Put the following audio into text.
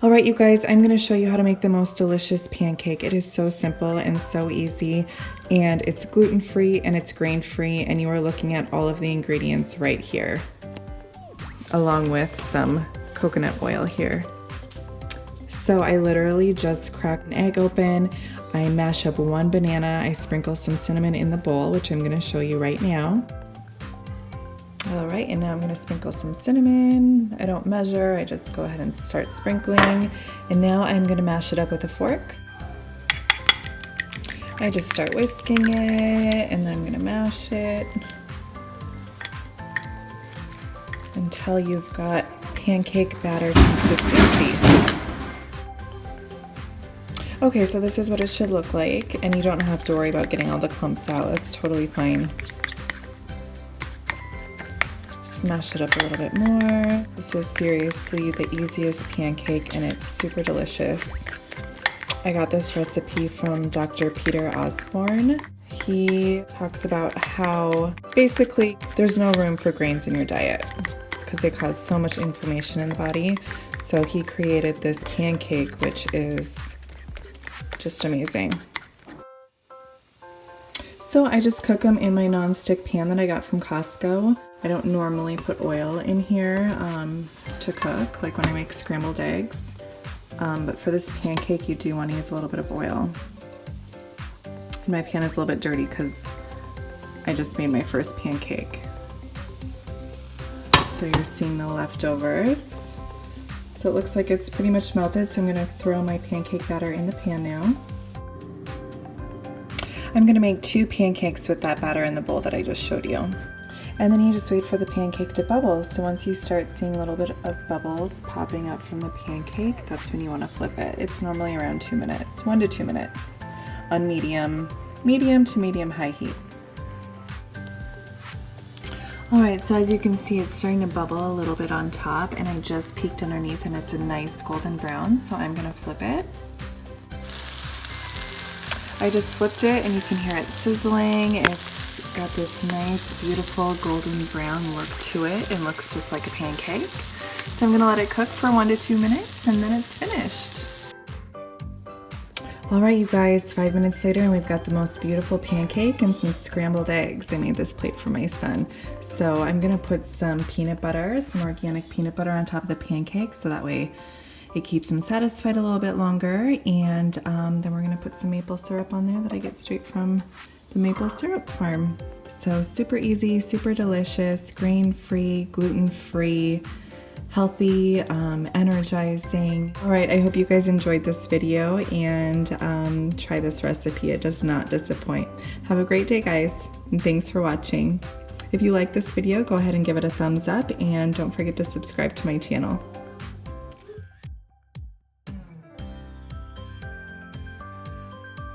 All right, you guys, I'm going to show you how to make the most delicious pancake. It is so simple and so easy, and it's gluten-free and it's grain-free, and you are looking at all of the ingredients right here, along with some coconut oil here. So I literally just crack an egg open, I mash up one banana, I sprinkle some cinnamon in the bowl, which I'm going to show you right now. All right, and now I'm going to sprinkle some cinnamon. I don't measure, I just go ahead and start sprinkling. And now I'm going to mash it up with a fork. I just start whisking it, and then I'm going to mash it until you've got pancake batter consistency. Okay, so this is what it should look like, and you don't have to worry about getting all the clumps out. It's totally fine. Smash it up a little bit more. This is seriously the easiest pancake, and it's super delicious. I got this recipe from Dr. Peter Osborne. He talks about how basically there's no room for grains in your diet because they cause so much inflammation in the body. So he created this pancake, which is just amazing. So I just cook them in my non-stick pan that I got from Costco. I don't normally put oil in here to cook, like when I make scrambled eggs. But for this pancake, you do want to use a little bit of oil. And my pan is a little bit dirty because I just made my first pancake. So you're seeing the leftovers. So it looks like it's pretty much melted, so I'm going to throw my pancake batter in the pan now. I'm going to make 2 pancakes with that batter in the bowl that I just showed you. And then you just wait for the pancake to bubble. So once you start seeing a little bit of bubbles popping up from the pancake, that's when you want to flip it. It's normally around 2 minutes, 1 to 2 minutes on medium to medium high heat. All right, so as you can see, it's starting to bubble a little bit on top, and I just peeked underneath and it's a nice golden brown, so I'm gonna flip it. I just flipped it and you can hear it sizzling. It's got this nice, beautiful golden brown look to it and looks just like a pancake. So I'm gonna let it cook for 1 to 2 minutes and then it's finished. All right, you guys, 5 minutes later and we've got the most beautiful pancake and some scrambled eggs. I made this plate for my son. So I'm gonna put some peanut butter, some organic peanut butter on top of the pancake so that way it keeps him satisfied a little bit longer. And then we're gonna put some maple syrup on there that I get straight from the maple syrup farm. So super easy, super delicious, grain-free, gluten-free, healthy, energizing. All right, I hope you guys enjoyed this video and try this recipe. It does not disappoint. Have a great day, guys, and thanks for watching. If you like this video, go ahead and give it a thumbs up and don't forget to subscribe to my channel.